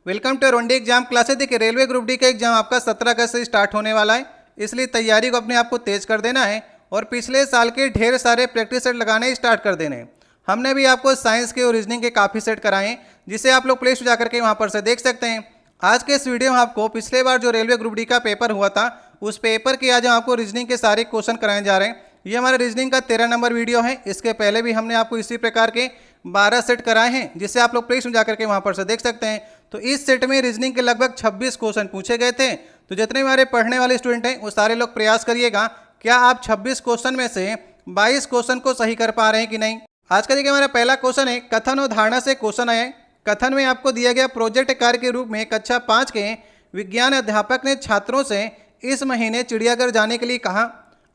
Welcome to रोंडी exam classes. देखिए railway group D का एग्जाम आपका 17 अगस्त से स्टार्ट होने वाला है, इसलिए तैयारी को अपने आप को तेज कर देना है और पिछले साल के ढेर सारे प्रैक्टिस सेट लगाने स्टार्ट कर देने हैं। हमने भी आपको साइंस के और रीजनिंग के काफ़ी सेट कराए हैं, जिसे आप लोग प्ले स्टोर जाकर के वहाँ पर से देख सकते हैं। आज के इस वीडियो में आपको पिछले बार जो रेलवे ग्रुप डी का पेपर हुआ था उस पेपर के आज हम आपको रीजनिंग के सारे क्वेश्चन कराए जा रहे हैं। ये हमारे रीजनिंग का 13 नंबर वीडियो है। इसके पहले भी हमने आपको इसी प्रकार के 12 सेट कराए हैं, जिसे आप लोग प्ले स्टोर जाकर के वहाँ पर से देख सकते हैं। तो इस सेट में रीजनिंग के लगभग 26 क्वेश्चन पूछे गए थे। तो जितने हमारे पढ़ने वाले स्टूडेंट हैं वो सारे लोग प्रयास करिएगा, क्या आप 26 क्वेश्चन में से 22 क्वेश्चन को सही कर पा रहे हैं कि नहीं। आज का देखिए हमारा पहला क्वेश्चन है, कथन और धारणा से क्वेश्चन आया है। कथन में आपको दिया गया प्रोजेक्ट कार्य के रूप में कक्षा 5 के विज्ञान अध्यापक ने छात्रों से इस महीने चिड़ियाघर जाने के लिए कहा।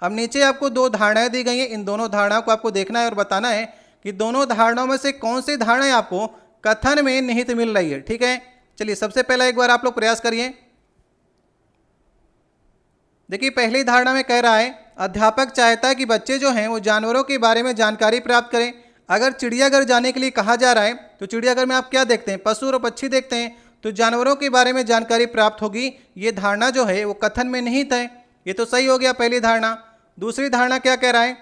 अब नीचे आपको दो धारणाएं दी गई हैं, इन दोनों धारणाओं को आपको देखना है और बताना है कि दोनों धारणाओं में से कौन सी धारणाएं आपको कथन में निहित मिल रही है। ठीक है, चलिए सबसे पहला एक बार आप लोग प्रयास करिए। देखिए पहली धारणा में कह रहा है, अध्यापक चाहता है कि बच्चे जो हैं वो जानवरों के बारे में जानकारी प्राप्त करें। अगर चिड़ियाघर जाने के लिए कहा जा रहा है तो चिड़ियाघर में आप क्या देखते हैं, पशु और पक्षी देखते हैं, तो जानवरों के बारे में जानकारी प्राप्त होगी। ये धारणा जो है वो कथन में निहित है। ये तो सही हो गया पहली धारणा। दूसरी धारणा क्या कह रहा है,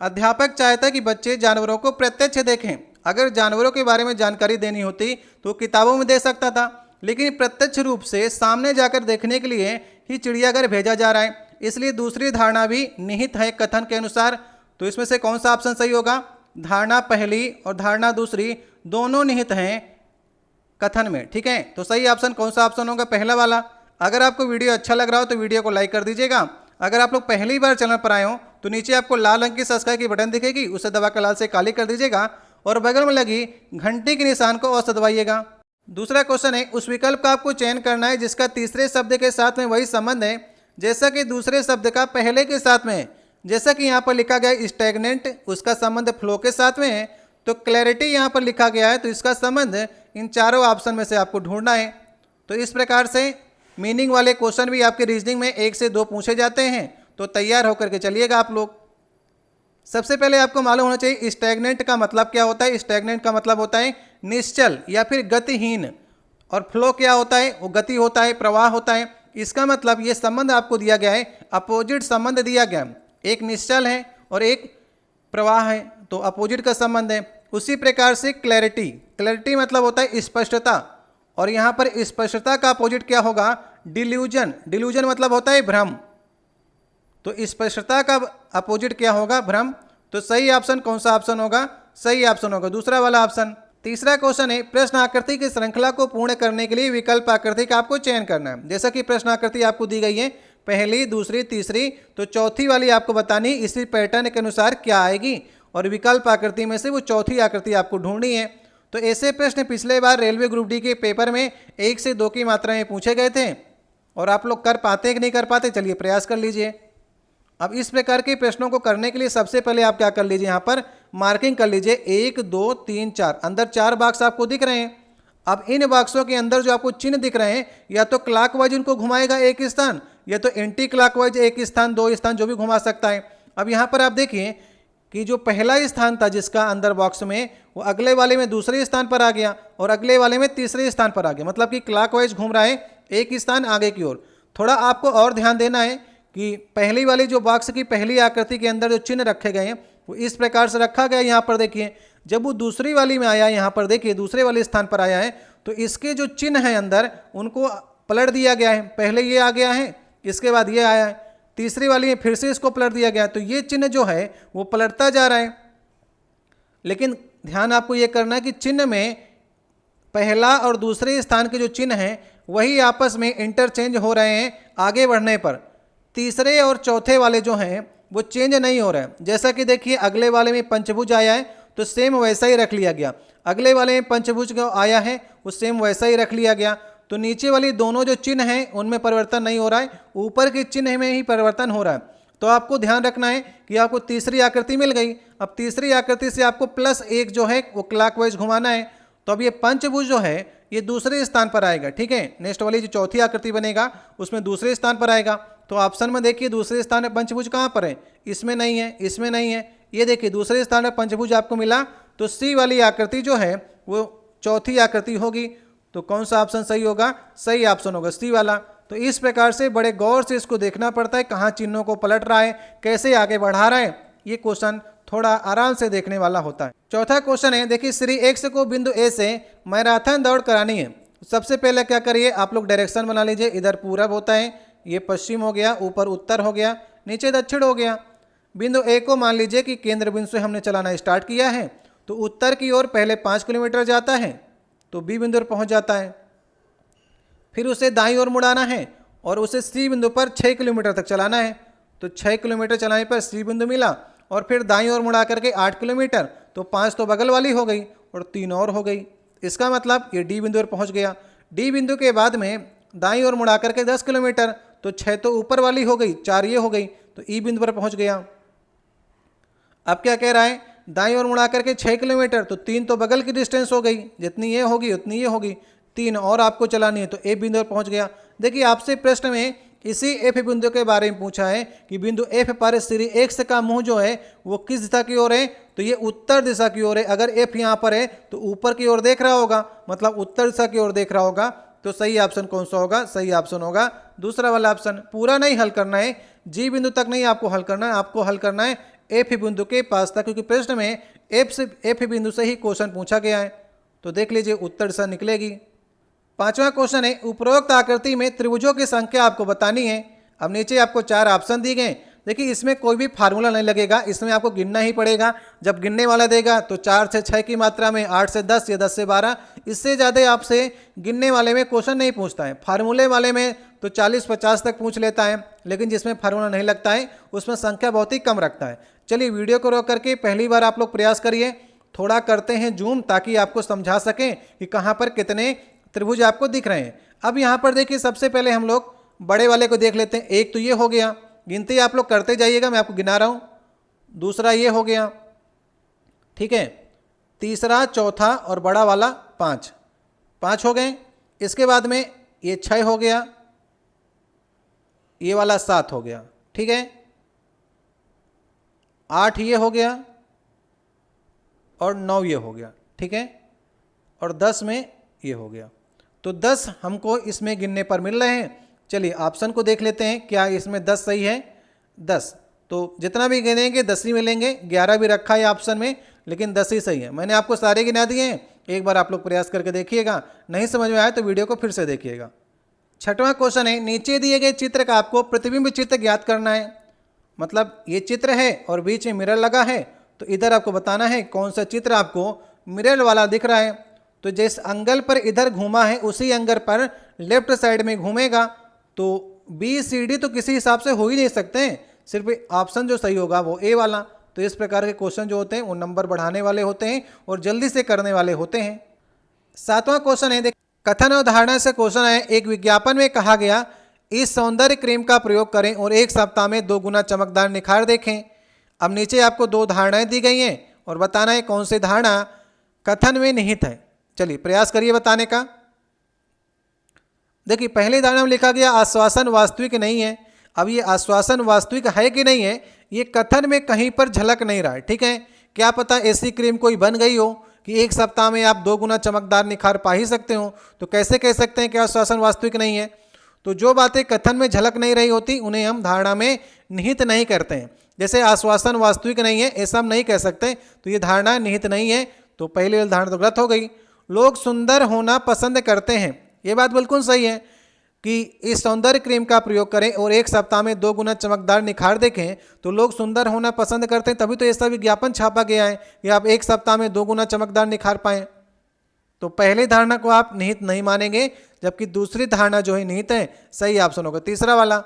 अध्यापक चाहता है कि बच्चे जानवरों को प्रत्यक्ष देखें। अगर जानवरों के बारे में जानकारी देनी होती तो किताबों में दे सकता था, लेकिन प्रत्यक्ष रूप से सामने जाकर देखने के लिए ही चिड़ियाघर भेजा जा रहा है, इसलिए दूसरी धारणा भी निहित है कथन के अनुसार। तो इसमें से कौन सा ऑप्शन सही होगा, धारणा पहली और धारणा दूसरी दोनों निहित हैं कथन में। ठीक है, तो सही ऑप्शन कौन सा ऑप्शन होगा, पहला वाला। अगर आपको वीडियो अच्छा लग रहा हो तो वीडियो को लाइक कर दीजिएगा। अगर आप लोग पहली बार चैनल पर आए हो तो नीचे आपको लाल रंग की सब्सक्राइब की बटन दिखेगी, उसे दबाकर लाल से काली कर दीजिएगा और बगल में लगी घंटी के निशान को अवश्य दबाइएगा। दूसरा क्वेश्चन है, उस विकल्प का आपको चयन करना है जिसका तीसरे शब्द के साथ में वही संबंध है जैसा कि दूसरे शब्द का पहले के साथ में है। जैसा कि यहाँ पर लिखा गया है स्टैग्नेंट, उसका संबंध फ्लो के साथ में है, तो क्लैरिटी यहाँ पर लिखा गया है, तो इसका संबंध इन चारों ऑप्शन में से आपको ढूंढना है। तो इस प्रकार से मीनिंग वाले क्वेश्चन भी आपके रीजनिंग में 1 से 2 पूछे जाते हैं, तो तैयार होकर के चलिएगा आप लोग। सबसे पहले आपको मालूम होना चाहिए स्टैग्नेंट का मतलब क्या होता है। स्टैग्नेंट का मतलब होता है निश्चल या फिर गतिहीन, और फ्लो क्या होता है, वो गति होता है, प्रवाह होता है। इसका मतलब ये संबंध आपको दिया गया है, अपोजिट संबंध दिया गया है, एक निश्चल है और एक प्रवाह है, तो अपोजिट का संबंध है। उसी प्रकार से क्लैरिटी, क्लैरिटी मतलब होता है स्पष्टता, और यहाँ पर स्पष्टता का अपोजिट क्या होगा, डिल्यूजन, डिल्यूजन मतलब होता है भ्रम, तो स्पष्टता का अपोजिट क्या होगा, भ्रम। तो सही ऑप्शन कौन सा ऑप्शन होगा, सही ऑप्शन होगा दूसरा वाला ऑप्शन। तीसरा क्वेश्चन है, प्रश्न आकृति की श्रृंखला को पूर्ण करने के लिए विकल्प आकृति का आपको चयन करना है। जैसा कि प्रश्न आकृति आपको दी गई है, पहली, दूसरी, तीसरी, तो चौथी वाली आपको बतानी इसी पैटर्न के अनुसार क्या आएगी, और विकल्प आकृति में से वो चौथी आकृति आपको ढूंढनी है। तो ऐसे प्रश्न पिछले बार रेलवे ग्रुप डी के पेपर में 1 से 2 की मात्रा में पूछे गए थे, और आप लोग कर पाते कि नहीं कर पाते, चलिए प्रयास कर लीजिए। अब इस प्रकार के प्रश्नों को करने के लिए सबसे पहले आप क्या कर लीजिए, यहाँ पर मार्किंग कर लीजिए 1 2 3 4, अंदर 4 बॉक्स आपको दिख रहे हैं। अब इन बॉक्सों के अंदर जो आपको चिन्ह दिख रहे हैं, या तो क्लॉकवाइज उनको घुमाएगा एक स्थान, या तो एंटी क्लॉकवाइज एक स्थान, 2 स्थान जो भी घुमा सकता है। अब यहाँ पर आप देखिए कि जो पहला स्थान था जिसका अंदर बॉक्स में, वो अगले वाले में दूसरे स्थान पर आ गया और अगले वाले में तीसरे स्थान पर आ गया, मतलब कि क्लॉकवाइज घूम रहा है एक स्थान आगे की ओर। थोड़ा आपको और ध्यान देना है कि पहली वाली जो बॉक्स की पहली आकृति के अंदर जो चिन्ह रखे गए हैं वो इस प्रकार से रखा गया। यहाँ पर देखिए जब वो दूसरी वाली में आया, यहाँ पर देखिए दूसरे वाले स्थान पर आया है, तो इसके जो चिन्ह हैं अंदर उनको पलट दिया गया है। पहले ये आ गया है, इसके बाद ये आया है, तीसरी वाली में फिर से इसको पलट दिया गया, तो ये चिन्ह जो है वो पलटता जा रहा है। लेकिन ध्यान आपको ये करना है कि चिन्ह में पहला और दूसरे स्थान के जो चिन्ह हैं वही आपस में इंटरचेंज हो रहे हैं आगे बढ़ने पर। तीसरे और चौथे वाले जो हैं वो चेंज नहीं हो रहे हैं। जैसा कि देखिए अगले वाले में पंचभुज आया है तो सेम वैसा ही रख लिया गया, अगले वाले में पंचभुज आया है वो सेम वैसा ही रख लिया गया। तो नीचे वाली दोनों जो चिन्ह हैं उनमें परिवर्तन नहीं हो रहा है, ऊपर के चिन्ह में ही परिवर्तन हो रहा है। तो आपको ध्यान रखना है कि आपको तीसरी आकृति मिल गई। अब तीसरी आकृति से आपको +1 जो है वो क्लॉकवाइज घुमाना है। तो अब ये पंचभुज जो है ये दूसरे स्थान पर आएगा। ठीक है, नेक्स्ट वाली जो चौथी आकृति बनेगा उसमें दूसरे स्थान पर आएगा। तो ऑप्शन में देखिए दूसरे स्थान में पंचभुज कहाँ पर है, इसमें नहीं है, इसमें नहीं है, ये देखिए दूसरे स्थान में पंचभुज आपको मिला। तो सी वाली आकृति जो है वो चौथी आकृति होगी। तो कौन सा ऑप्शन सही होगा? सही ऑप्शन होगा सी वाला। तो इस प्रकार से बड़े गौर से इसको देखना पड़ता है, कहाँ चिन्हों को पलट रहा है, कैसे आगे बढ़ा रहा है। ये क्वेश्चन थोड़ा आराम से देखने वाला होता है। चौथा क्वेश्चन है, देखिए श्री एक्स को बिंदु ए से मैराथन दौड़ करानी है। सबसे पहले क्या करिए, आप लोग डायरेक्शन बना लीजिए। इधर पूरब होता है, ये पश्चिम हो गया, ऊपर उत्तर हो गया, नीचे दक्षिण हो गया। बिंदु ए को मान लीजिए कि केंद्र बिंदु से हमने चलाना स्टार्ट किया है, तो उत्तर की ओर पहले 5 किलोमीटर जाता है तो बी बिंदु पर पहुंच जाता है। फिर उसे दाईं ओर मुड़ाना है और उसे सी बिंदु पर 6 किलोमीटर तक चलाना है। तो 6 किलोमीटर चलाने पर सी बिंदु मिला और फिर दाईं ओर मुड़ा करके 8 किलोमीटर, तो 5 तो बगल वाली हो गई और 3 और हो गई। इसका मतलब ये डी बिंदु पर पहुंच गया। डी बिंदु के बाद में दाईं ओर मुड़ा करके 10 किलोमीटर, तो 6 तो ऊपर वाली हो गई, 4 ये हो गई, तो ई बिंदु पर पहुंच गया। अब क्या कह रहा है, दाईं ओर मुड़ा करके 6 किलोमीटर, तो 3 तो बगल की डिस्टेंस हो गई, जितनी ये होगी उतनी ये होगी, 3 और आपको चलानी है, तो ए बिंदु पर पहुंच गया। देखिए आपसे प्रश्न में इसी एफ बिंदु के बारे में पूछा है कि बिंदु एफ पर श्री एक्स का मुंह जो है वो किस दिशा की ओर है, तो ये उत्तर दिशा की ओर है। अगर एफ यहाँ पर है तो ऊपर की ओर देख रहा होगा, मतलब उत्तर दिशा की ओर देख रहा होगा। तो सही ऑप्शन कौन सा होगा? सही ऑप्शन होगा दूसरा वाला ऑप्शन। पूरा नहीं हल करना है, जी बिंदु तक नहीं आपको हल करना है, आपको हल करना है एफ बिंदु के पास तक, क्योंकि प्रश्न में एफ बिंदु से ही क्वेश्चन पूछा गया है। तो देख लीजिए उत्तर दिशा निकलेगी। पांचवा क्वेश्चन है, उपरोक्त आकृति में त्रिभुजों की संख्या आपको बतानी है। अब नीचे आपको 4 ऑप्शन दिए गए। देखिए इसमें कोई भी फार्मूला नहीं लगेगा, इसमें आपको गिनना ही पड़ेगा। जब गिनने वाला देगा तो 4 से 6 की मात्रा में, 8 से 10 या 10 से 12, इससे ज़्यादा आपसे गिनने वाले में क्वेश्चन नहीं पूछता है। फार्मूले वाले में तो 40-50 तक पूछ लेता है, लेकिन जिसमें फार्मूला नहीं लगता है उसमें संख्या बहुत ही कम रखता है। चलिए वीडियो को रोक करके पहली बार आप लोग प्रयास करिए, थोड़ा करते हैं जूम ताकि आपको समझा सकें कि कहाँ पर कितने त्रिभुज आपको दिख रहे हैं। अब यहाँ पर देखिए सबसे पहले हम लोग बड़े वाले को देख लेते हैं। एक तो ये हो गया, गिनती आप लोग करते जाइएगा, मैं आपको गिना रहा हूँ। दूसरा ये हो गया, ठीक है। तीसरा, चौथा और बड़ा वाला 5 हो गए। इसके बाद में ये 6 हो गया, ये वाला 7 हो गया, ठीक है। 8 ये हो गया और 9 ये हो गया, ठीक है। और 10 में ये हो गया। तो 10 हमको इसमें गिनने पर मिल रहे हैं। चलिए ऑप्शन को देख लेते हैं, क्या इसमें 10 सही है? 10, तो जितना भी गिनेंगे 10 ही मिलेंगे। 11 भी रखा है ऑप्शन में, लेकिन 10 ही सही है। मैंने आपको सारे गिना दिए हैं, एक बार आप लोग प्रयास करके देखिएगा। नहीं समझ में आया तो वीडियो को फिर से देखिएगा। छठवां क्वेश्चन है, नीचे दिए गए चित्र का आपको प्रतिबिंब चित्र ज्ञात करना है। मतलब ये चित्र है और बीच में मिरर लगा है, तो इधर आपको बताना है कौन सा चित्र आपको मिरर वाला दिख रहा है। तो जिस एंगल पर इधर घूमा है उसी एंगल पर लेफ्ट साइड में घूमेगा। तो बी सी डी तो किसी हिसाब से हो ही नहीं सकते हैं, सिर्फ ऑप्शन जो सही होगा वो ए वाला। तो इस प्रकार के क्वेश्चन जो होते हैं वो नंबर बढ़ाने वाले होते हैं और जल्दी से करने वाले होते हैं। सातवां क्वेश्चन है, कथन और धारणा से क्वेश्चन है। एक विज्ञापन में कहा गया, इस सौंदर्य क्रीम का प्रयोग करें और 1 सप्ताह में 2 गुना चमकदार निखार देखें। अब नीचे आपको 2 धारणाएं दी गई हैं और बताना है कौन सी धारणा कथन में निहित है। चलिए प्रयास करिए बताने का। देखिए पहली धारणा में लिखा गया आश्वासन वास्तविक नहीं है। अब ये आश्वासन वास्तविक है कि नहीं है, ये कथन में कहीं पर झलक नहीं रहा है, ठीक है। क्या पता ऐसी क्रीम कोई बन गई हो कि 1 सप्ताह में आप 2 गुना चमकदार निखार पा ही सकते हो। तो कैसे कह सकते हैं कि आश्वासन वास्तविक नहीं है? तो जो बातें कथन में झलक नहीं रही होती उन्हें हम धारणा में निहित नहीं करते हैं। जैसे आश्वासन वास्तविक नहीं है, ऐसा हम नहीं कह सकते, तो ये धारणा निहित नहीं है। तो पहली वाली धारणा तो गलत हो गई। लोग सुंदर होना पसंद करते हैं, ये बात बिल्कुल सही है कि इस सौंदर्य क्रीम का प्रयोग करें और 1 सप्ताह में 2 गुना चमकदार निखार देखें। तो लोग सुंदर होना पसंद करते हैं, तभी तो ऐसा विज्ञापन छापा गया है कि आप 1 सप्ताह में 2 गुना चमकदार निखार पाएं। तो पहली धारणा को आप निहित नहीं मानेंगे, जबकि दूसरी धारणा जो है निहित है। सही ऑप्शन होगा तीसरा वाला।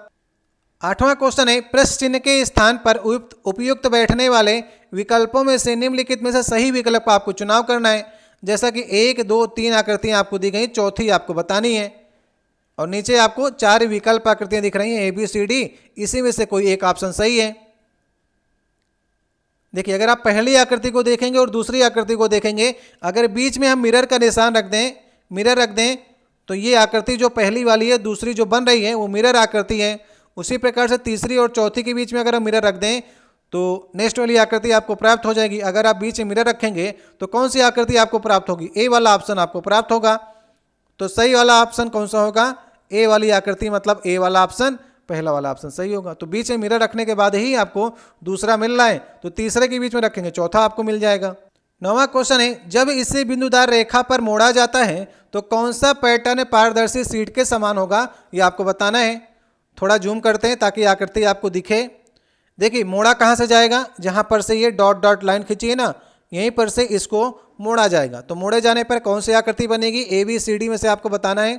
8वां क्वेश्चन है, प्रश्न चिन्ह के स्थान पर उपयुक्त बैठने वाले विकल्पों में से निम्नलिखित में से सही विकल्प का आपको चुनाव करना है। जैसा कि 1, 2, 3 आकृतियां आपको दी गई, चौथी आपको बतानी है। और नीचे आपको 4 विकल्प आकृतियां दिख रही हैं ए बी सी डी, इसी में से कोई एक ऑप्शन सही है। देखिए अगर आप पहली आकृति को देखेंगे और दूसरी आकृति को देखेंगे, अगर बीच में हम मिरर का निशान रख दें, तो ये आकृति जो पहली वाली है, दूसरी जो बन रही है वो मिरर आकृति है। उसी प्रकार से तीसरी और चौथी के बीच में अगर हम मिरर रख दें तो नेक्स्ट वाली आकृति आपको प्राप्त हो जाएगी। अगर आप बीच में मिरर रखेंगे तो कौन सी आकृति आपको प्राप्त होगी? ए वाला ऑप्शन आपको प्राप्त होगा। तो सही वाला ऑप्शन कौन सा होगा? ए वाली आकृति, मतलब ए वाला ऑप्शन, पहला वाला ऑप्शन सही होगा। तो बीच में मिरर रखने के बाद ही आपको दूसरा मिल रहा है, तो तीसरे के बीच में रखेंगे, चौथा आपको मिल जाएगा। 9वां क्वेश्चन है, जब इसे बिंदुदार रेखा पर मोड़ा जाता है तो कौन सा पैटर्न पारदर्शी शीट के समान होगा, ये आपको बताना है। थोड़ा जूम करते हैं ताकि आकृति आपको दिखे। देखिए मोड़ा कहाँ से जाएगा? जहाँ पर से ये डॉट डॉट लाइन खींची है ना, यहीं पर से इसको मोड़ा जाएगा। तो मोड़े जाने पर कौन सी आकृति बनेगी? ए बी सी डी में से आपको बताना है।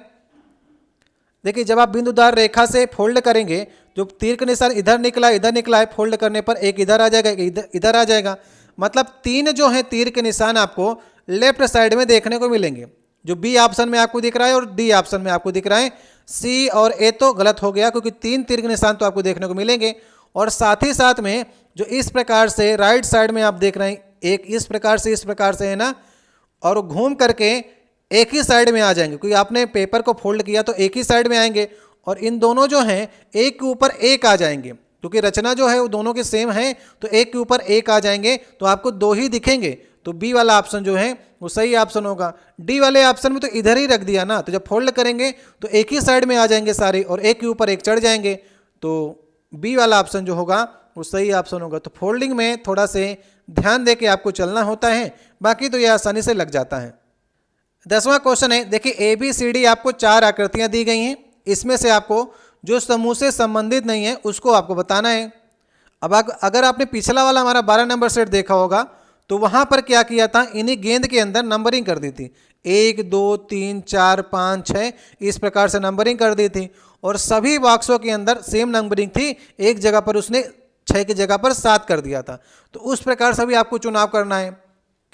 देखिए जब आप बिंदुदार रेखा से फोल्ड करेंगे, जो तीर का निशान इधर निकला है, फोल्ड करने पर एक इधर आ जाएगा, एक इधर आ जाएगा। मतलब 3 जो है तीर के निशान आपको लेफ्ट साइड में देखने को मिलेंगे, जो बी ऑप्शन में आपको दिख रहा है और डी ऑप्शन में आपको दिख रहा है। सी और ए तो गलत हो गया, क्योंकि 3 तीर के निशान तो आपको देखने को मिलेंगे। और साथ ही साथ में जो इस प्रकार से राइट साइड में आप देख रहे हैं, एक इस प्रकार से है ना, और घूम करके एक ही साइड में आ जाएंगे, क्योंकि आपने पेपर को फोल्ड किया तो एक ही साइड में आएंगे। और इन दोनों जो हैं एक के ऊपर एक आ जाएंगे, क्योंकि रचना जो है वो दोनों की सेम है, तो एक के ऊपर एक आ जाएंगे, तो आपको 2 ही दिखेंगे। तो बी वाला ऑप्शन जो है वो सही ऑप्शन होगा। डी वाले ऑप्शन में तो इधर ही रख दिया ना, तो जब फोल्ड करेंगे तो एक ही साइड में आ जाएंगे सारे, और एक के ऊपर एक चढ़ जाएंगे। तो बी वाला ऑप्शन जो होगा वो सही ऑप्शन होगा। तो फोल्डिंग में थोड़ा से ध्यान दे के आपको चलना होता है, बाकी तो यह आसानी से लग जाता है। 10वां क्वेश्चन है, देखिए ए बी सी डी आपको 4 आकृतियां दी गई हैं, इसमें से आपको जो समूह से संबंधित नहीं है उसको आपको बताना है। अब अगर आपने पिछला वाला हमारा 12 नंबर सेट देखा होगा, तो वहां पर क्या किया था, इन्हीं गेंद के अंदर नंबरिंग कर दी थी, 1 2 3 4 5 6 इस प्रकार से नंबरिंग कर दी थी। और सभी बॉक्सों के अंदर सेम नंबरिंग थी, एक जगह पर उसने 6 की जगह पर 7 कर दिया था। तो उस प्रकार से भी आपको चुनाव करना है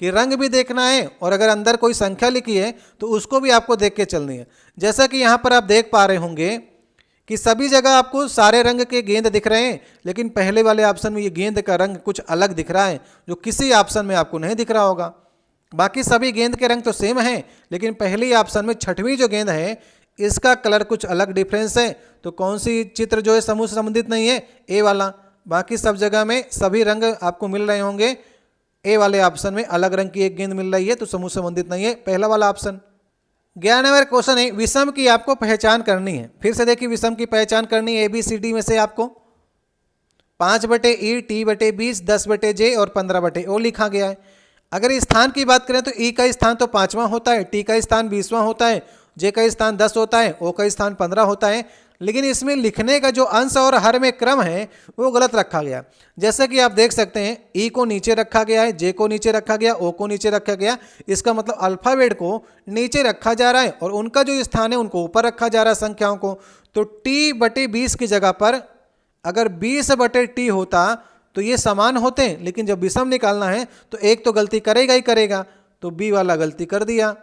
कि रंग भी देखना है, और अगर अंदर कोई संख्या लिखी है तो उसको भी आपको देख के चलनी है। जैसा कि यहाँ पर आप देख पा रहे होंगे कि सभी जगह आपको सारे रंग के गेंद दिख रहे हैं, लेकिन पहले वाले ऑप्शन में ये गेंद का रंग कुछ अलग दिख रहा है, जो किसी ऑप्शन में आपको नहीं दिख रहा होगा। बाकी सभी गेंद के रंग तो सेम हैं, लेकिन पहली ऑप्शन में 6वीं जो गेंद है इसका कलर कुछ अलग डिफरेंस है। तो कौन सी चित्र जो है समूह से संबंधित नहीं है? ए वाला। बाकी सब जगह में सभी रंग आपको मिल रहे होंगे, ए वाले ऑप्शन में अलग रंग की एक गेंद मिल रही है, तो समूह संबंधित नहीं है, पहला वाला ऑप्शन। 11वां क्वेश्चन है, विषम की आपको पहचान करनी है। फिर से देखिए विषम की पहचान करनी है, ए बी सी डी में से आपको 5/E T/20 10/J और 15/O लिखा गया है। अगर स्थान की बात करें तो E का स्थान तो 5वां होता है, T का स्थान 20वां होता है, J का स्थान 10 होता है, O का स्थान 15 होता है। लेकिन इसमें लिखने का जो अंश और हर में क्रम है वो गलत रखा गया। जैसा कि आप देख सकते हैं, E को नीचे रखा गया है, J को नीचे रखा गया, O को नीचे रखा गया। इसका मतलब अल्फ़ाबेट को नीचे रखा जा रहा है और उनका जो स्थान है उनको ऊपर रखा जा रहा है संख्याओं को। तो T/20 की जगह पर अगर 20/T होता तो ये समान होते हैं, लेकिन जब विषम निकालना है तो एक तो गलती करेगा ही करेगा, तो बी वाला गलती कर दिया।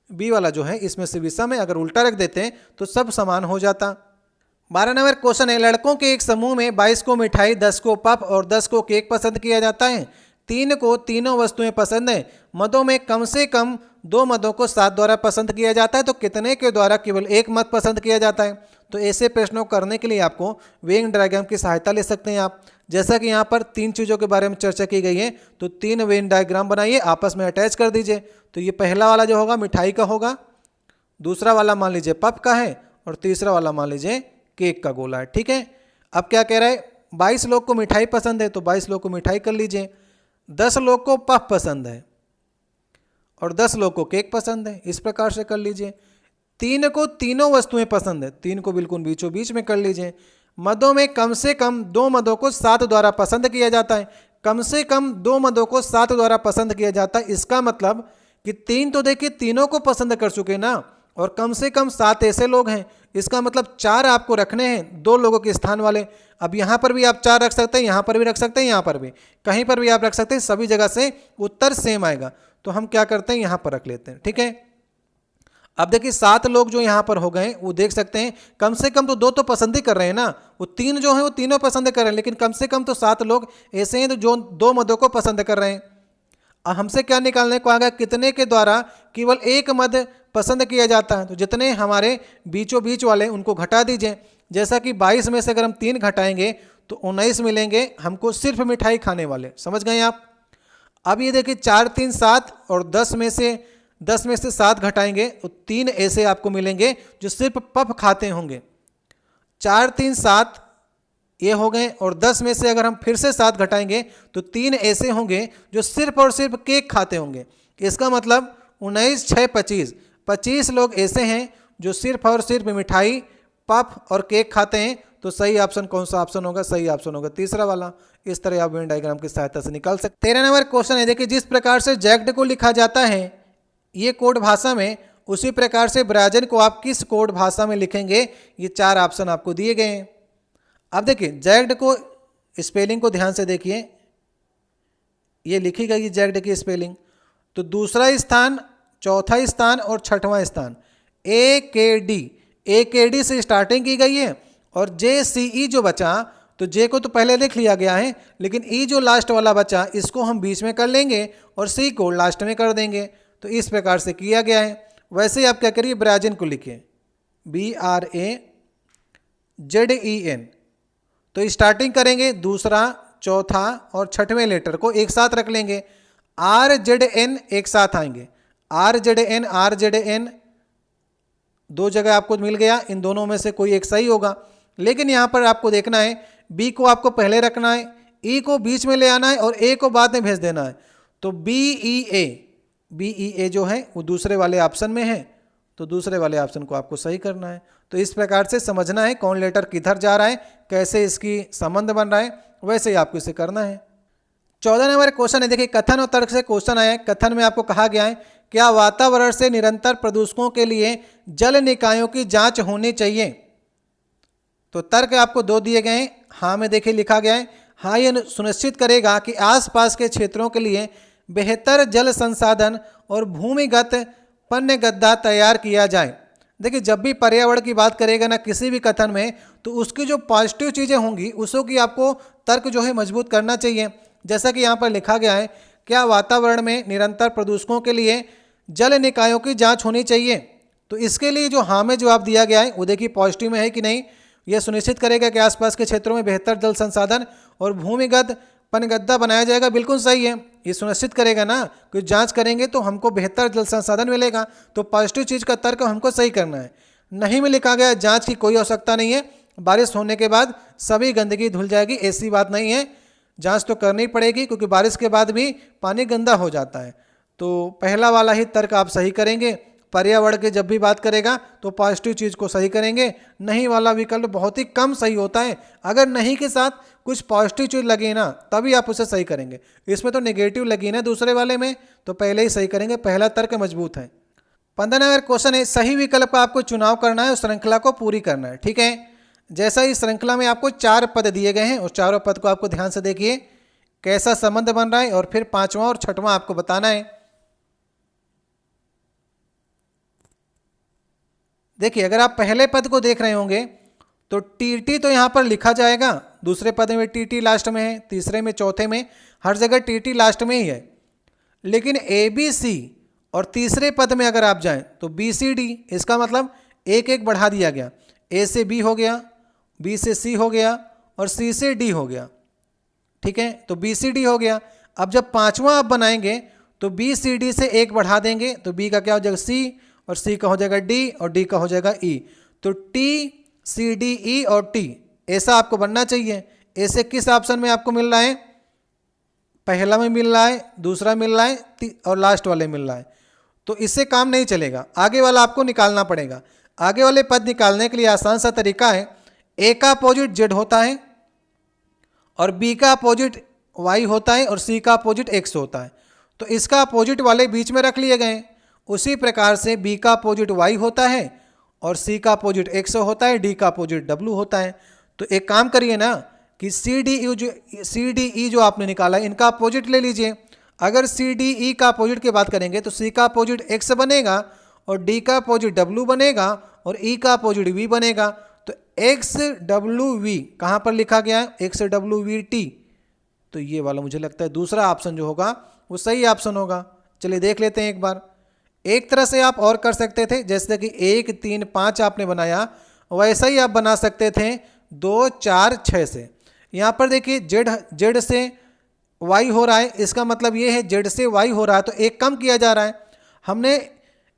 बी वाला जो है इसमें से विषम है, अगर उल्टा रख देते हैं तो सब समान हो जाता। 12 नंबर क्वेश्चन है, लड़कों के एक समूह में 22 को मिठाई, 10 को पफ और 10 को केक पसंद किया जाता है। 3 को तीनों वस्तुएं पसंद है। मदों में कम से कम 2 मदों को 7 द्वारा पसंद किया जाता है, तो कितने के द्वारा केवल 1 मद पसंद किया जाता है? तो ऐसे प्रश्नों को करने के लिए आपको वेन डायग्राम की सहायता ले सकते हैं आप। जैसा कि यहाँ पर 3 चीज़ों के बारे में चर्चा की गई है, तो 3 वेन डायग्राम बनाइए, आपस में अटैच कर दीजिए। तो ये पहला वाला जो होगा मिठाई का होगा, दूसरा वाला मान लीजिए पफ का है, और तीसरा वाला मान लीजिए केक का गोला है। ठीक है, अब क्या कह रहा है, 22 लोग को मिठाई पसंद है, तो 22 लोग को मिठाई कर लीजिए। 10 लोग को पफ पसंद है और 10 लोग को केक पसंद है, इस प्रकार से कर लीजिए। 3 को तीनों वस्तुएं पसंद है, 3 को बिल्कुल बीचों बीच में कर लीजिए। मदों में कम से कम 2 मदों को 7 द्वारा पसंद किया जाता है। कम से कम 2 मदों को 7 द्वारा पसंद किया जाता है, इसका मतलब कि 3 तो देखिए तीनों को पसंद कर चुके ना, और कम से कम 7 ऐसे लोग हैं, इसका मतलब 4 आपको रखने हैं 2 लोगों के स्थान वाले। अब यहाँ पर भी आप 4 रख सकते हैं, यहाँ पर भी रख सकते हैं, यहाँ पर भी, कहीं पर भी आप रख सकते हैं, सभी जगह से उत्तर सेम आएगा। तो हम क्या करते हैं, यहाँ पर रख लेते हैं। ठीक है, अब देखिए 7 लोग जो यहाँ पर हो गए, वो देख सकते हैं कम से कम तो 2 तो पसंद ही कर रहे हैं ना, वो 3 जो हैं वो तीनों पसंद कर रहे हैं, लेकिन कम से कम तो 7 लोग ऐसे हैं जो 2 मदों को पसंद कर रहे हैं। अब हमसे क्या निकालने को आ गया, कितने के द्वारा केवल 1 मद पसंद किया जाता है? तो जितने हमारे बीचों बीच वाले उनको घटा दीजिए। जैसा कि 22 में से अगर हम 3 घटाएंगे तो 19 मिलेंगे हमको सिर्फ मिठाई खाने वाले। समझ गए आप? अब ये देखिए 4 3 7 और 10 में से 10 में से 7 घटाएंगे तो 3 ऐसे आपको मिलेंगे जो सिर्फ पफ खाते होंगे। 4 3 7 ये हो गए, और 10 में से अगर हम फिर से 7 घटाएंगे तो 3 ऐसे होंगे जो सिर्फ और सिर्फ केक खाते होंगे। इसका मतलब 19 6 25, 25 लोग ऐसे हैं जो सिर्फ और सिर्फ मिठाई, पफ और केक खाते हैं। तो सही ऑप्शन कौन सा ऑप्शन होगा? सही ऑप्शन होगा तीसरा वाला। इस तरह आप वेन डायग्राम की सहायता से निकाल सकते। 13 नंबर क्वेश्चन है, देखिए जिस प्रकार से जैक्ड को लिखा जाता है ये कोड भाषा में, उसी प्रकार से ब्राजन को आप किस कोड भाषा में लिखेंगे? ये 4 ऑप्शन आपको दिए गए हैं। अब देखिए जैक्ड को स्पेलिंग को ध्यान से देखिए, ये लिखी गई जैक्ड की स्पेलिंग। तो दूसरा स्थान, चौथा स्थान और छठवां स्थान AKD से स्टार्टिंग की गई है, और JCE जो बचा, तो J को तो पहले लिख लिया गया है, लेकिन E जो लास्ट वाला बचा इसको हम बीच में कर लेंगे और C को लास्ट में कर देंगे। तो इस प्रकार से किया गया है। वैसे ही आप क्या करिए, ब्राजन को लिखिए BRAZEN। तो स्टार्टिंग करेंगे, दूसरा, चौथा और छठवें लेटर को एक साथ रख लेंगे। RZN एक साथ आएंगे, RZN 2 जगह आपको मिल गया, इन दोनों में से कोई एक सही होगा। लेकिन यहाँ पर आपको देखना है, B को आपको पहले रखना है, E को बीच में ले आना है और A को बाद में भेज देना है। तो BEA जो है वो दूसरे वाले ऑप्शन में है, तो दूसरे वाले ऑप्शन को आपको सही करना है। तो इस प्रकार से समझना है कौन लेटर किधर जा रहा है, कैसे इसकी संबंध बन रहा है, वैसे ही आपको इसे करना है। 14 नंबर क्वेश्चन है, देखिए कथन और तर्क से क्वेश्चन आया है। कथन में आपको कहा गया है क्या वातावरण से निरंतर प्रदूषकों के लिए जल निकायों की जांच होनी चाहिए? तो तर्क आपको 2 दिए गए हैं। हाँ में देखिए लिखा गया है, हाँ ये सुनिश्चित करेगा कि आसपास के क्षेत्रों के लिए बेहतर जल संसाधन और भूमिगत पन्य गड्ढा तैयार किया जाए। देखिए जब भी पर्यावरण की बात करेगा ना किसी भी कथन में, तो उसकी जो पॉजिटिव चीज़ें होंगी उसों की आपको तर्क जो है मजबूत करना चाहिए। जैसा कि यहाँ पर लिखा गया है, क्या वातावरण में निरंतर प्रदूषकों के लिए जल निकायों की जांच होनी चाहिए? तो इसके लिए जो हाँ में जवाब दिया गया है वो देखिए पॉजिटिव में है कि नहीं। यह सुनिश्चित करेगा कि आसपास के क्षेत्रों में बेहतर जल संसाधन और भूमिगत पनगड्ढा बनाया जाएगा, बिल्कुल सही है। ये सुनिश्चित करेगा ना कि जांच करेंगे तो हमको बेहतर जल संसाधन मिलेगा, तो पॉजिटिव चीज़ का तर्क हमको सही करना है। नहीं में लिखा गया जांच की कोई आवश्यकता नहीं है, बारिश होने के बाद सभी गंदगी धुल जाएगी, ऐसी बात नहीं है। जांच तो करनी पड़ेगी क्योंकि बारिश के बाद भी पानी गंदा हो जाता है। तो पहला वाला ही तर्क आप सही करेंगे। पर्यावरण की जब भी बात करेगा तो पॉजिटिव चीज़ को सही करेंगे। नहीं वाला विकल्प बहुत ही कम सही होता है। अगर नहीं के साथ कुछ पॉजिटिव चीज़ लगे ना तभी आप उसे सही करेंगे। इसमें तो नेगेटिव लगी ना दूसरे वाले में, तो पहले ही सही करेंगे। पहला तर्क मजबूत है। 15 नंबर क्वेश्चन है, सही विकल्प का आपको चुनाव करना है और श्रृंखला को पूरी करना है। ठीक है, जैसा इस श्रृंखला में आपको 4 पद दिए गए हैं, उस चारों पद को आपको ध्यान से देखिए कैसा संबंध बन रहा है, और फिर 5वां और 6वां आपको बताना है। देखिए अगर आप पहले पद को देख रहे होंगे तो TT तो यहाँ पर लिखा जाएगा, दूसरे पद में TT लास्ट में है, तीसरे में, चौथे में, हर जगह TT लास्ट में ही है। लेकिन ABC और तीसरे पद में अगर आप जाएं तो BCD, इसका मतलब एक एक बढ़ा दिया गया। A से B हो गया, B से C हो गया और C से D हो गया। ठीक है, तो BCD हो गया। अब जब 5वां आप बनाएंगे तो BCD से एक बढ़ा देंगे तो B का क्या हो जाएगा C, और C का हो जाएगा D और D का हो जाएगा E। तो T C D E और T ऐसा आपको बनना चाहिए। ऐसे किस ऑप्शन में आपको मिल रहा है? पहला में मिल रहा है, दूसरा मिल रहा है और लास्ट वाले मिल रहा है। तो इससे काम नहीं चलेगा, आगे वाला आपको निकालना पड़ेगा। आगे वाले पद निकालने के लिए आसान सा तरीका है, A का अपोजिट Z होता है और B का अपोजिट Y होता है और C का अपोजिट X होता है। तो इसका अपोजिट वाले बीच में रख लिए गए। उसी प्रकार से B का अपोजिट Y होता है और C का अपोजिट X होता है, D का अपोजिट W होता है। तो एक काम करिए ना कि CDE जो आपने निकाला है इनका अपोजिट ले लीजिए। अगर CDE का अपोजिट की बात करेंगे तो C का अपोजिट X बनेगा और D का अपोजिट W बनेगा और E का अपोजिट V बनेगा। तो XWV कहाँ पर लिखा गया है? XWVT। तो ये वाला मुझे लगता है दूसरा ऑप्शन जो होगा वो सही ऑप्शन होगा। चलिए देख लेते हैं एक बार। एक तरह से आप और कर सकते थे, जैसे कि 1 3 5 आपने बनाया, वैसा ही आप बना सकते थे 2 4 6 से। यहाँ पर देखिए जेड से Y हो रहा है, इसका मतलब ये है जेड से Y हो रहा है, तो एक कम किया जा रहा है। हमने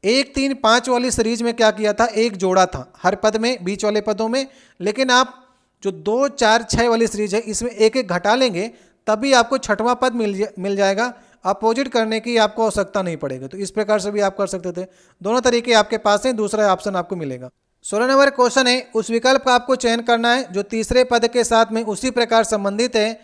1, 3, 5 वाली सीरीज में क्या किया था, एक जोड़ा था हर पद में, बीच वाले पदों में। लेकिन आप जो 2, 4, 6 वाली सीरीज है इसमें एक एक घटा लेंगे तभी आपको छठवां पद मिल जाएगा। अपोजिट करने की आपको आवश्यकता नहीं पड़ेगी। तो इस प्रकार से भी आप कर सकते थे। दोनों तरीके आपके पास हैं, दूसरा ऑप्शन आपको मिलेगा। 16 नंबर क्वेश्चन है, उस विकल्प का आपको चयन करना है जो तीसरे पद के साथ में उसी प्रकार संबंधित है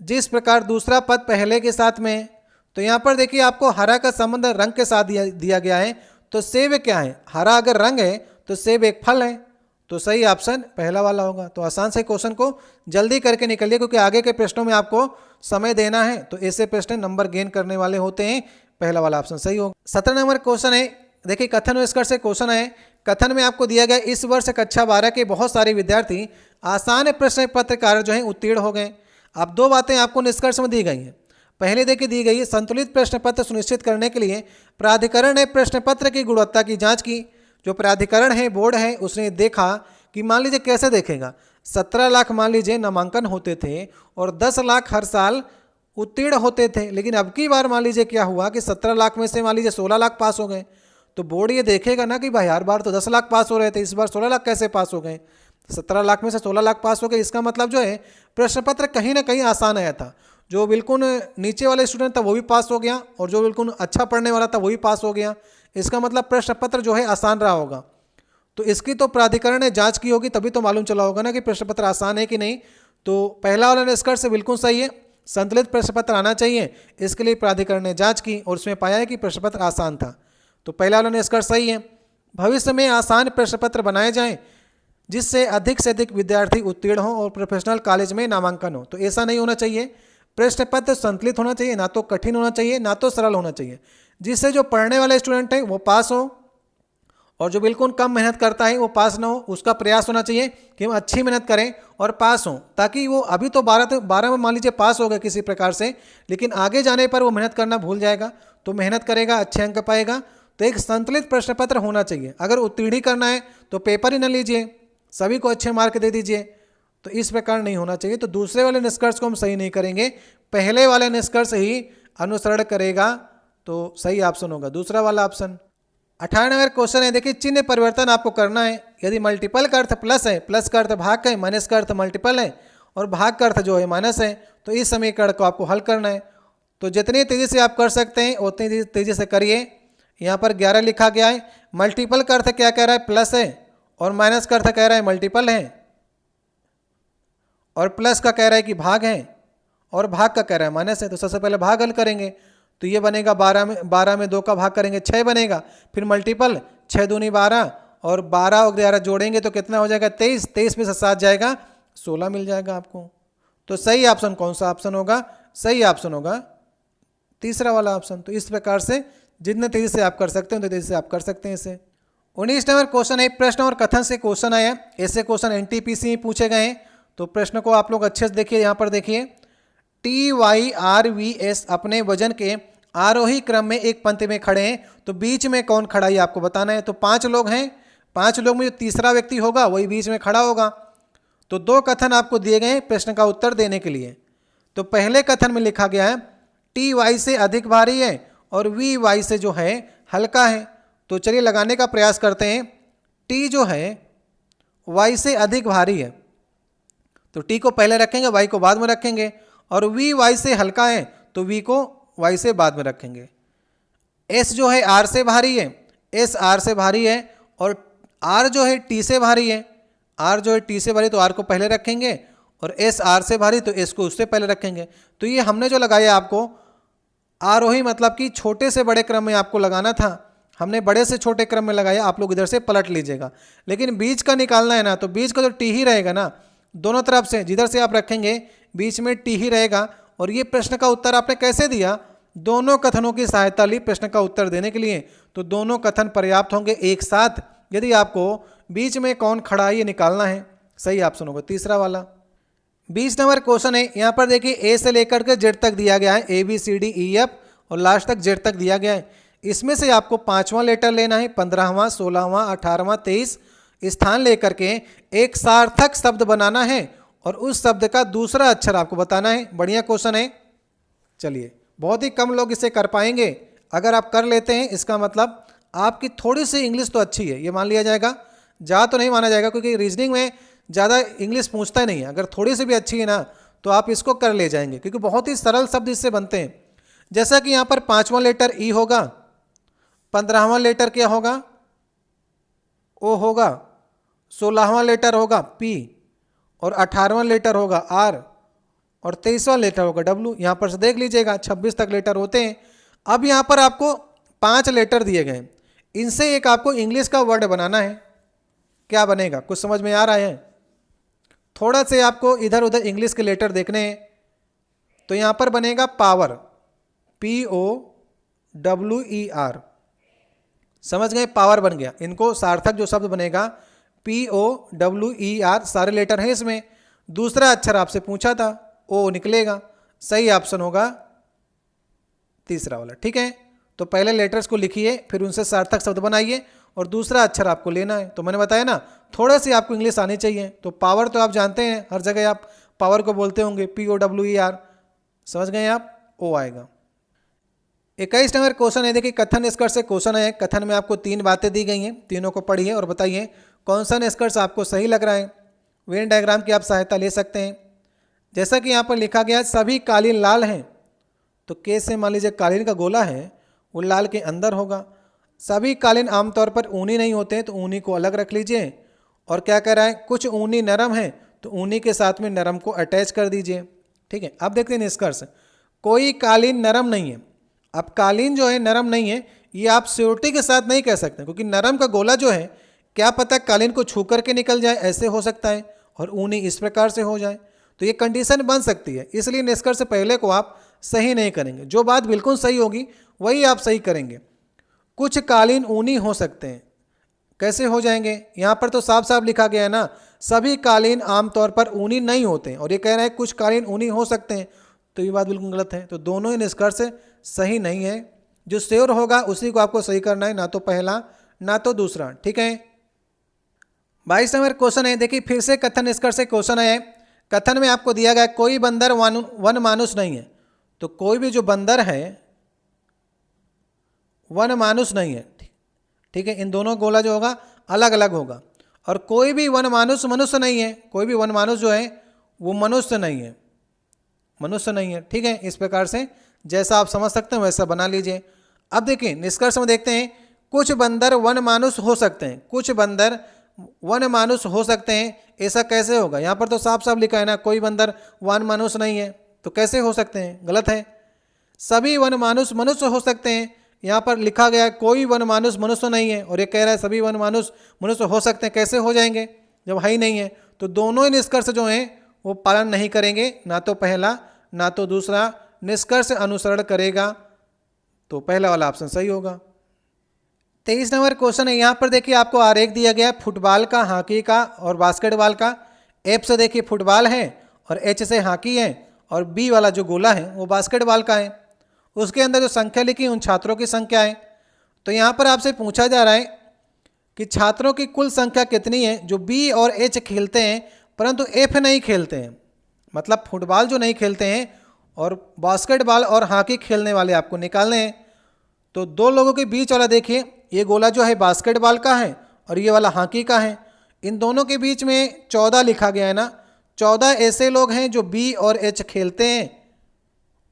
जिस प्रकार दूसरा पद पहले के साथ में है। तो यहाँ पर देखिए आपको हरा का संबंध रंग के साथ दिया गया है। तो सेब क्या है, हरा अगर रंग है तो सेब एक फल है। तो सही ऑप्शन पहला वाला होगा। तो आसान से क्वेश्चन को जल्दी करके निकलिए क्योंकि आगे के प्रश्नों में आपको समय देना है। तो ऐसे प्रश्न नंबर गेन करने वाले होते हैं। पहला वाला ऑप्शन सही होगा। 17 नंबर क्वेश्चन है, देखिए कथन व निष्कर्ष से क्वेश्चन है। कथन में आपको दिया गया इस वर्ष कक्षा 12 के बहुत सारे विद्यार्थी आसान प्रश्न पत्र कार्य जो है उत्तीर्ण हो गए। अब दो बातें आपको निष्कर्ष में दी गई हैं। पहले देखिए दी गई है संतुलित प्रश्न पत्र सुनिश्चित करने के लिए प्राधिकरण ने प्रश्न पत्र की गुणवत्ता की जांच की। जो प्राधिकरण है, बोर्ड है, उसने देखा कि मान लीजिए कैसे देखेगा, 17 लाख मान लीजिए नामांकन होते थे और 10 लाख हर साल उत्तीर्ण होते थे। लेकिन अब की बार मान लीजिए क्या हुआ कि 17 लाख में से मान लीजिए 16 लाख पास हो गए। तो बोर्ड ये देखेगा ना कि भाई हर बार तो 10 लाख पास हो रहे थे, इस बार 16 लाख कैसे पास हो गए। 17 लाख में से 16 लाख पास हो गए, इसका मतलब जो है प्रश्न पत्र कहीं ना कहीं आसान आया था। जो बिल्कुल नीचे वाले स्टूडेंट था वो भी पास हो गया और जो बिल्कुल अच्छा पढ़ने वाला था वो भी पास हो गया। इसका मतलब प्रश्न पत्र जो है आसान रहा होगा। तो इसकी तो प्राधिकरण ने जांच की होगी तभी तो मालूम चला होगा ना कि प्रश्न पत्र आसान है कि नहीं। तो पहला वाला निष्कर्ष बिल्कुल सही है, संतुलित प्रश्न पत्र आना चाहिए। इसके लिए प्राधिकरण ने जांच की और उसमें पाया है कि प्रश्न पत्र आसान था। तो पहला वाला निष्कर्ष सही है। भविष्य में आसान प्रश्न पत्र बनाए जाएं जिससे अधिक से अधिक विद्यार्थी उत्तीर्ण हो और प्रोफेशनल कॉलेज में नामांकन हो। तो ऐसा नहीं होना चाहिए, प्रश्न पत्र संतुलित होना चाहिए, ना तो कठिन होना चाहिए ना तो सरल होना चाहिए, जिससे जो पढ़ने वाले स्टूडेंट है वो पास हो और जो बिल्कुल कम मेहनत करता है वो पास ना हो। उसका प्रयास होना चाहिए कि हम अच्छी मेहनत करें और पास हों, ताकि वो अभी तो 12 में मान लीजिए पास हो गए किसी प्रकार से, लेकिन आगे जाने पर वो मेहनत करना भूल जाएगा। तो मेहनत करेगा, अच्छे अंक पाएगा। तो एक संतुलित प्रश्न पत्र होना चाहिए। अगर उत्तीर्ण ही करना है तो पेपर ही न लीजिए, सभी को अच्छे मार्क दे दीजिए। तो इस प्रकार नहीं होना चाहिए। तो दूसरे वाले निष्कर्ष को हम सही नहीं करेंगे, पहले वाले निष्कर्ष ही अनुसरण करेगा। तो सही ऑप्शन होगा दूसरा वाला ऑप्शन। 18 नंबर क्वेश्चन है, देखिए चिन्ह परिवर्तन आपको करना है। यदि मल्टीपल का अर्थ प्लस है, प्लस का अर्थ भाग है, माइनस का अर्थ मल्टीपल है और भाग का अर्थ जो है माइनस है, तो इस समीकरण को आपको हल करना है। तो जितनी तेज़ी से आप कर सकते हैं उतनी तेज़ी से करिए। यहाँ पर 11 लिखा गया है। मल्टीपल का अर्थ क्या कह रहा है, प्लस है, और माइनस का अर्थ कह रहा है मल्टीपल है, और प्लस का कह रहा है कि भाग है, और भाग का कह रहा है माइनस है। तो सबसे पहले भाग हल करेंगे। तो ये बनेगा 12 में 2 का भाग करेंगे 6 बनेगा। फिर मल्टीपल 6 दूनी 12 और 12 और 11 जोड़ेंगे तो कितना हो जाएगा 23। 23 में से 7 जाएगा 16 मिल जाएगा आपको। तो सही ऑप्शन कौन सा ऑप्शन होगा, सही ऑप्शन होगा तीसरा वाला ऑप्शन। तो इस प्रकार से जितने तेजी से आप कर सकते हैं उतने तेजी से आप कर सकते हैं इसे। 19 नंबर क्वेश्चन है, प्रश्न और कथन से क्वेश्चन आया। ऐसे क्वेश्चन एनटीपीसी में पूछे गए हैं। तो प्रश्न को आप लोग अच्छे से देखिए। यहाँ पर देखिए TYRVS अपने वजन के आरोही क्रम में एक पंक्ति में खड़े हैं। तो बीच में कौन खड़ा है आपको बताना है। तो 5 लोग हैं, 5 लोग में जो तीसरा व्यक्ति होगा वही बीच में खड़ा होगा। तो 2 कथन आपको दिए गए हैं प्रश्न का उत्तर देने के लिए। तो पहले कथन में लिखा गया है TY से अधिक भारी है और VY से जो है हल्का है। तो चलिए लगाने का प्रयास करते हैं। T जो है Y से अधिक भारी है, तो T को पहले रखेंगे, Y को बाद में रखेंगे, और VY से हल्का है तो V को Y से बाद में रखेंगे। S जो है R से भारी है, S R से भारी है, और R जो है T से भारी है, R जो है T से भारी तो R को पहले रखेंगे, और S R से भारी तो S को उससे पहले रखेंगे। तो ये हमने जो लगाया आपको आरोही मतलब कि छोटे से बड़े क्रम में आपको लगाना था, हमने बड़े से छोटे क्रम में लगाया। आप लोग इधर से पलट लीजिएगा, लेकिन बीच का निकालना है ना, तो बीच का तो T ही रहेगा ना। दोनों तरफ से जिधर से आप रखेंगे बीच में T ही रहेगा। और ये प्रश्न का उत्तर आपने कैसे दिया, दोनों कथनों की सहायता ली प्रश्न का उत्तर देने के लिए। तो दोनों कथन पर्याप्त होंगे एक साथ यदि आपको बीच में कौन खड़ा है ये निकालना है। सही ऑप्शन होगा तीसरा वाला। 20 नंबर क्वेश्चन है। यहाँ पर देखिए ए से लेकर के जेड तक दिया गया है, ABCDEF और लास्ट तक जेड तक दिया गया है। इसमें से आपको 5वां लेटर लेना है, 15वां, 16वां, 18वां, 23 स्थान लेकर के एक सार्थक शब्द बनाना है और उस शब्द का दूसरा अक्षर आपको बताना है। बढ़िया क्वेश्चन है। चलिए, बहुत ही कम लोग इसे कर पाएंगे। अगर आप कर लेते हैं इसका मतलब आपकी थोड़ी सी इंग्लिश तो अच्छी है, ये मान लिया जाएगा। ज़्यादा तो नहीं माना जाएगा क्योंकि रीजनिंग में ज़्यादा इंग्लिश पूछता ही नहीं है। अगर थोड़ी सी भी अच्छी है ना तो आप इसको कर ले जाएंगे, क्योंकि बहुत ही सरल शब्द इससे बनते हैं। जैसा कि यहाँ पर 5वां लेटर ई होगा, 15वां लेटर क्या होगा, ओ होगा, 16वां लेटर होगा पी, और 18वां लेटर होगा आर, और 23वां लेटर होगा डब्ल्यू। यहाँ पर से देख लीजिएगा 26 तक लेटर होते हैं। अब यहाँ पर आपको 5 लेटर दिए गए हैं, इनसे एक आपको इंग्लिश का वर्ड बनाना है। क्या बनेगा, कुछ समझ में आ रहा है? थोड़ा से आपको इधर उधर इंग्लिश के लेटर देखने हैं। तो यहाँ पर बनेगा पावर, POWER, समझ गए, पावर बन गया। इनको सार्थक जो शब्द बनेगा POWER, सारे लेटर हैं इसमें। दूसरा अक्षर आपसे पूछा था, ओ निकलेगा। सही ऑप्शन होगा तीसरा वाला, ठीक है। तो पहले लेटर्स को लिखिए, फिर उनसे सार्थक शब्द बनाइए, और दूसरा अक्षर आपको लेना है। तो मैंने बताया ना, थोड़ा सी आपको इंग्लिश आनी चाहिए। तो पावर तो आप जानते हैं, हर जगह आप पावर को बोलते होंगे, POWER, समझ गए आप, ओ आएगा। 21 नंबर क्वेश्चन है, देखिए कथन निष्कर्ष से क्वेश्चन है। कथन में आपको 3 बातें दी गई हैं, तीनों को पढ़िए और बताइए कौन सा निष्कर्ष आपको सही लग रहा है। वेन डायग्राम की आप सहायता ले सकते हैं। जैसा कि यहाँ पर लिखा गया सभी कालीन लाल हैं, तो के से मान लीजिए कालीन का गोला है वो लाल के अंदर होगा। सभी कालीन आमतौर पर ऊनी नहीं होते हैं, तो ऊनी को अलग रख लीजिए। और क्या कह रहा है, कुछ ऊनी नरम है, तो ऊनी के साथ में नरम को अटैच कर दीजिए, ठीक है। अब देखते हैं निष्कर्ष, कोई कालीन नरम नहीं है। अब कालीन जो है नरम नहीं है, ये आप श्योरिटी के साथ नहीं कह सकते, क्योंकि नरम का गोला जो है क्या पता कालीन को छू करके निकल जाए, ऐसे हो सकता है, और ऊनी इस प्रकार से हो जाए, तो ये कंडीशन बन सकती है। इसलिए निष्कर्ष पहले को आप सही नहीं करेंगे, जो बात बिल्कुल सही होगी वही आप सही करेंगे। कुछ कालीन ऊनी हो सकते हैं, कैसे हो जाएंगे, यहाँ पर तो साफ साफ लिखा गया है ना, सभी कालीन आमतौर पर ऊनी नहीं होते हैं, और ये कह रहा है कुछ कालीन ऊनी हो सकते हैं, तो ये बात बिल्कुल गलत है। तो दोनों ही निष्कर्ष सही नहीं है। जो श्योर होगा उसी को आपको सही करना है, ना तो पहला ना तो दूसरा, ठीक है। 22 नंबर क्वेश्चन है, देखिए फिर से कथन निष्कर्ष से क्वेश्चन है। कथन में आपको दिया गया कोई बंदर वन मानुष नहीं है, तो कोई भी जो बंदर है वन मानुष नहीं है, ठीक है। इन दोनों गोला जो होगा अलग अलग होगा। और कोई भी वन मानुष मनुष्य नहीं है, कोई भी वन मानुष जो है वो मनुष्य नहीं है, मनुष्य नहीं है, ठीक है। इस प्रकार से जैसा आप समझ सकते हैं वैसा बना लीजिए। अब देखिए निष्कर्ष में देखते हैं, कुछ बंदर वन मानुष हो सकते हैं, कुछ बंदर वन मानुष हो सकते हैं, ऐसा कैसे होगा। यहाँ पर तो साफ साफ लिखा है ना, कोई बंदर वन मानुष नहीं है, तो कैसे हो सकते हैं, गलत है। सभी वन मानुष मनुष्य हो सकते हैं, यहाँ पर लिखा गया है कोई वन मानुष मनुष्य नहीं है, और ये कह रहा है सभी वन मानुष मनुष्य हो सकते हैं, कैसे हो जाएंगे जब है ही नहीं है। तो दोनों ही निष्कर्ष जो हैं वो पालन नहीं करेंगे, ना तो पहला ना तो दूसरा निष्कर्ष अनुसरण करेगा, तो पहला वाला ऑप्शन सही होगा। 23 नंबर क्वेश्चन है, यहाँ पर देखिए आपको आरेख दिया गया है फुटबॉल का, हॉकी का और बास्केटबॉल का। एफ से देखिए फुटबॉल है और एच से हॉकी है, और बी वाला जो गोला है वो बास्केटबॉल का है। उसके अंदर जो संख्या लिखी उन छात्रों की संख्या है। तो यहाँ पर आपसे पूछा जा रहा है कि छात्रों की कुल संख्या कितनी है जो बी और एच खेलते हैं परंतु एफ नहीं खेलते हैं, मतलब फुटबॉल जो नहीं खेलते हैं और बास्केटबॉल और हॉकी खेलने वाले आपको निकालने हैं। तो दो लोगों के बीच वाला देखिए, ये गोला जो है बास्केटबॉल का है और ये वाला हॉकी का है। इन दोनों के बीच में 14 लिखा गया है ना, 14 ऐसे लोग हैं जो बी और एच खेलते हैं,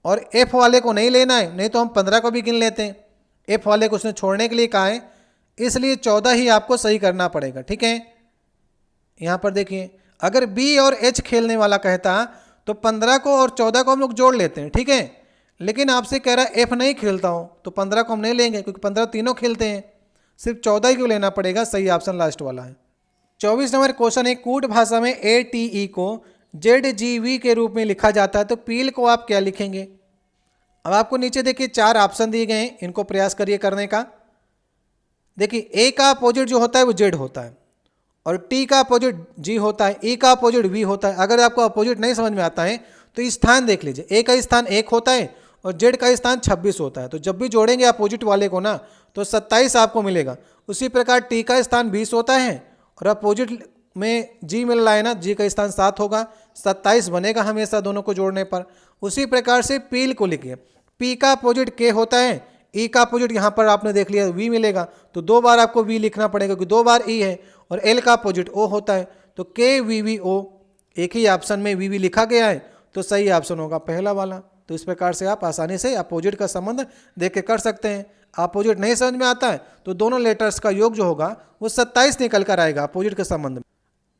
और एफ वाले को नहीं लेना है, नहीं तो हम 15 को भी गिन लेते हैं। एफ वाले को उसने छोड़ने के लिए कहा है, इसलिए 14 ही आपको सही करना पड़ेगा, ठीक है। यहाँ पर देखिए अगर बी और एच खेलने वाला कहता तो 15 को और 14 को हम लोग जोड़ लेते हैं, ठीक है। लेकिन आपसे कह रहा है एफ नहीं खेलता हूँ, तो 15 को हम नहीं लेंगे क्योंकि 15 तीनों खेलते हैं, सिर्फ 14 ही को लेना पड़ेगा। सही ऑप्शन लास्ट वाला है। 24 नंबर क्वेश्चन है, कूट भाषा में ATE को ZGV के रूप में लिखा जाता है, तो पील को आप क्या लिखेंगे। अब आपको नीचे देखिए 4 ऑप्शन दिए गए हैं, इनको प्रयास करिए करने का। देखिए ए का अपोजिट जो होता है वो जेड होता है, और टी का अपोजिट जी होता है, ई का अपोजिट वी होता है। अगर आपको अपोजिट नहीं समझ में आता है तो स्थान देख लीजिए, ए का स्थान 1 होता है और जेड का स्थान 26 होता है। तो जब भी जोड़ेंगे अपोजिट वाले को ना तो 27 आपको मिलेगा। उसी प्रकार टी का स्थान 20 होता है और अपोजिट में जी मिल रहा है ना, जी का स्थान 7 होगा, 27 बनेगा हमेशा दोनों को जोड़ने पर। उसी प्रकार से पील को लिखिए, पी का अपोजिट के होता है, ई का अपोजिट यहाँ पर आपने देख लिया वी मिलेगा, तो 2 बार आपको वी लिखना पड़ेगा क्योंकि 2 बार ई है, और एल का अपोजिट ओ होता है, तो के वी वी ओ, एक ही ऑप्शन में वी वी लिखा गया है, तो सही ऑप्शन होगा पहला वाला। तो इस प्रकार से आप आसानी से अपोजिट का संबंध देख के कर सकते हैं। अपोजिट नहीं समझ में आता है तो दोनों लेटर्स का योग जो होगा वो 27 निकल कर आएगा अपोजिट के संबंध में।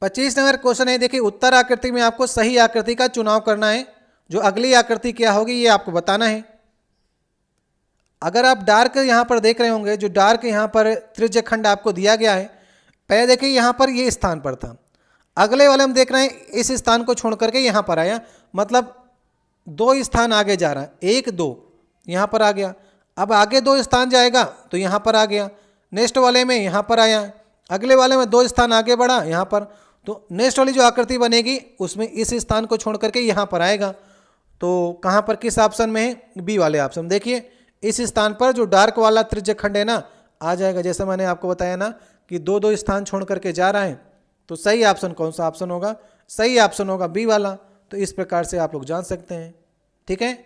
25 नंबर क्वेश्चन है, देखिए उत्तर आकृति में आपको सही आकृति का चुनाव करना है। जो अगली आकृति क्या होगी ये आपको बताना है। अगर आप डार्क यहाँ पर देख रहे होंगे, जो डार्क यहाँ पर त्रिज्य खंड आपको दिया गया है, पहले देखिए यहाँ पर ये स्थान पर था, अगले वाले हम देख रहे हैं इस स्थान को छोड़ करके यहाँ पर आया, मतलब 2 स्थान आगे जा रहा है, 1 2 यहाँ पर आ गया। अब आगे 2 स्थान जाएगा तो यहाँ पर आ गया, नेक्स्ट वाले में यहाँ पर आया, अगले वाले में 2 स्थान आगे बढ़ा यहाँ पर, तो नेक्स्ट वाली जो आकृति बनेगी उसमें इस स्थान को छोड़ करके यहाँ पर आएगा। तो कहाँ पर किस ऑप्शन में है? बी वाले ऑप्शन। देखिए इस स्थान पर जो डार्क वाला त्रिज्य खंड है ना आ जाएगा, जैसे मैंने आपको बताया ना कि 2 स्थान छोड़ करके जा रहा है, तो सही ऑप्शन कौन सा ऑप्शन होगा? सही ऑप्शन होगा बी वाला। तो इस प्रकार से आप लोग जान सकते हैं। ठीक है,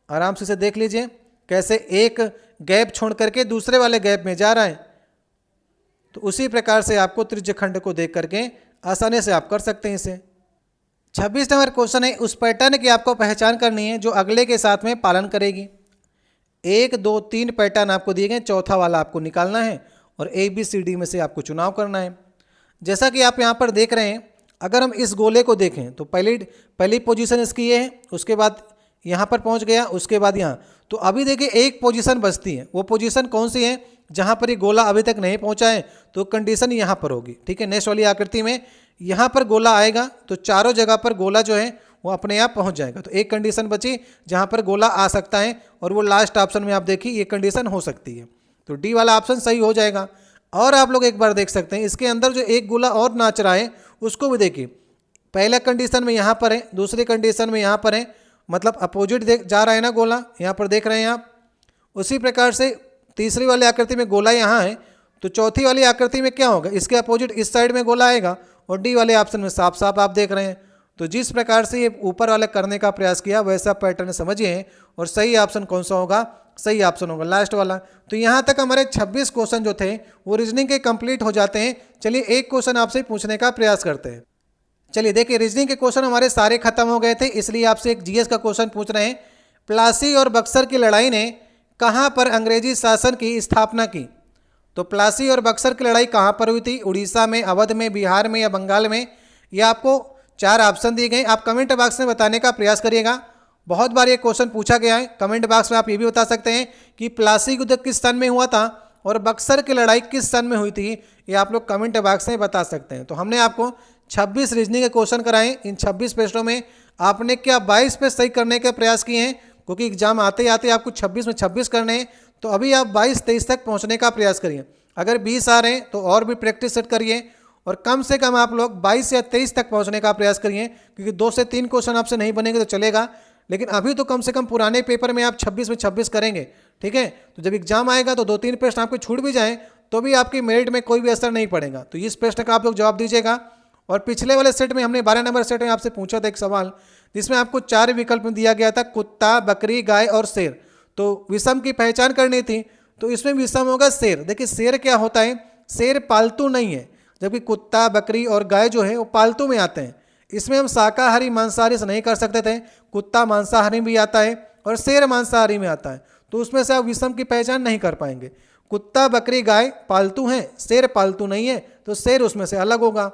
आराम से इसे देख लीजिए कैसे एक गैप छोड़ करके दूसरे वाले गैप में जा रहा है। तो उसी प्रकार से आपको त्रिज्य खंड को देख करके आसानी से आप कर सकते हैं इसे। 26 नंबर क्वेश्चन है, उस पैटर्न की आपको पहचान करनी है जो अगले के साथ में पालन करेगी। 1 2 3 पैटर्न आपको दिए गए, चौथा वाला आपको निकालना है और ABCD में से आपको चुनाव करना है। जैसा कि आप यहाँ पर देख रहे हैं, अगर हम इस गोले को देखें तो पहली पोजीशन इसकी ये है, उसके बाद यहाँ पर पहुँच गया, उसके बाद यहाँ, तो अभी देखिए एक पोजीशन बचती है। वो पोजीशन कौन सी है? जहाँ पर ये गोला अभी तक नहीं पहुँचा है, तो कंडीशन यहाँ पर होगी। ठीक है, नेक्स्ट वाली आकृति में यहाँ पर गोला आएगा तो चारों जगह पर गोला जो है वो अपने आप पहुँच जाएगा। तो एक कंडीशन बची जहाँ पर गोला आ सकता है, और वो लास्ट ऑप्शन में आप देखिए ये कंडीशन हो सकती है, तो डी वाला ऑप्शन सही हो जाएगा। और आप लोग एक बार देख सकते हैं इसके अंदर जो एक गोला और नाच रहा है उसको भी देखिए, पहला कंडीशन में यहाँ पर है, दूसरी कंडीशन में यहाँ पर है, मतलब अपोजिट जा रहा है ना गोला, यहाँ पर देख रहे हैं आप। उसी प्रकार से तीसरी वाली आकृति में गोला यहाँ है, तो चौथी वाली आकृति में क्या होगा? इसके अपोजिट इस साइड में गोला आएगा, और डी वाले ऑप्शन में साफ साफ आप देख रहे हैं। तो जिस प्रकार से ये ऊपर वाले करने का प्रयास किया वैसा पैटर्न समझिए, और सही ऑप्शन कौन सा होगा? सही ऑप्शन होगा लास्ट वाला। तो यहाँ तक हमारे 26 क्वेश्चन जो थे वो रीजनिंग के कंप्लीट हो जाते हैं। चलिए एक क्वेश्चन आपसे पूछने का प्रयास करते हैं। चलिए देखिए, रीजनिंग के क्वेश्चन हमारे सारे खत्म हो गए थे, इसलिए आपसे एक जीएस का क्वेश्चन पूछ रहे हैं। प्लासी और बक्सर की लड़ाई ने कहाँ पर अंग्रेजी शासन की स्थापना की? तो प्लासी और बक्सर की लड़ाई कहाँ पर हुई थी? उड़ीसा में, अवध में, बिहार में या बंगाल में? यह आपको 4 ऑप्शन दिए गए। आप कमेंट बॉक्स में बताने का प्रयास करिएगा। बहुत बार ये क्वेश्चन पूछा गया है। कमेंट बॉक्स में आप ये भी बता सकते हैं कि प्लासी युद्ध किस सन में हुआ था और बक्सर की लड़ाई किस सन में हुई थी, ये आप लोग कमेंट बॉक्स में बता सकते हैं। तो हमने आपको 26 रीजनिंग के क्वेश्चन कराए। इन 26 प्रश्नों में आपने क्या 22 पे सही करने का प्रयास किए हैं, क्योंकि एग्जाम आते आते आपको 26 में 26 करने हैं। तो अभी आप 22-23 तक पहुंचने का प्रयास करिए। अगर 20 आ रहे हैं तो और भी प्रैक्टिस सेट करिए, और कम से कम आप लोग 22 या 23 तक पहुंचने का प्रयास करिए, क्योंकि 2 से 3 क्वेश्चन आपसे नहीं बनेंगे तो चलेगा, लेकिन अभी तो कम से कम पुराने पेपर में आप 26 में 26 करेंगे। ठीक है, तो जब एग्जाम आएगा तो 2-3 प्रश्न आपके छूट भी जाएँ तो भी आपकी मेरिट में कोई भी असर नहीं पड़ेगा। तो इस प्रश्न का आप लोग जवाब दीजिएगा। और पिछले वाले सेट में हमने 12 नंबर सेट में आपसे पूछा था एक सवाल, जिसमें आपको 4 विकल्प दिया गया था, कुत्ता, बकरी, गाय और शेर। तो विषम की पहचान करनी थी, तो इसमें विषम होगा शेर। देखिए शेर क्या होता है? शेर पालतू नहीं है, जबकि कुत्ता, बकरी और गाय जो है वो पालतू में आते हैं। इसमें हम शाकाहारी मांसाहारी से नहीं कर सकते थे। कुत्ता मांसाहारी भी आता है और शेर मांसाहारी में आता है, तो उसमें से आप विषम की पहचान नहीं कर पाएंगे। कुत्ता, बकरी, गाय पालतू हैं, शेर पालतू नहीं है, तो शेर उसमें से अलग होगा।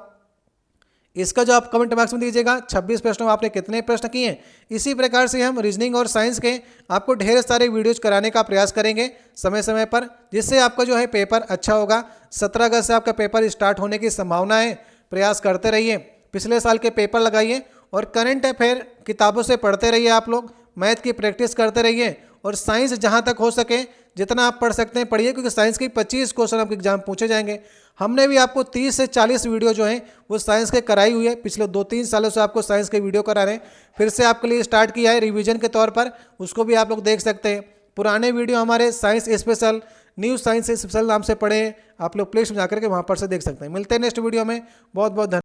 इसका जो आप कमेंट बॉक्स में दीजिएगा 26 प्रश्नों में आपने कितने प्रश्न किए। इसी प्रकार से हम रीजनिंग और साइंस के आपको ढेर सारे वीडियोज कराने का प्रयास करेंगे समय समय पर, जिससे आपका जो है पेपर अच्छा होगा। 17 अगस्त से आपका पेपर स्टार्ट होने की संभावना है। प्रयास करते रहिए, पिछले साल के पेपर लगाइए और करंट अफेयर किताबों से पढ़ते रहिए। आप लोग मैथ की प्रैक्टिस करते रहिए, और साइंस जहाँ तक हो सके जितना आप पढ़ सकते हैं पढ़िए, क्योंकि साइंस के 25 क्वेश्चन आपके एग्जाम पूछे जाएंगे। हमने भी आपको 30 से 40 वीडियो जो हैं वो साइंस के कराई हुई है। पिछले 2-3 सालों से आपको साइंस के वीडियो करा रहे हैं, फिर से आपके लिए स्टार्ट किया है रिवीजन के तौर पर, उसको भी आप लोग देख सकते हैं। पुराने वीडियो हमारे science special, new science special नाम से पढ़े हैं, आप लोग प्ले स्टोर में जाकर के वहाँ पर से देख सकते हैं। मिलते हैं नेक्स्ट वीडियो में। बहुत बहुत धन्यवाद।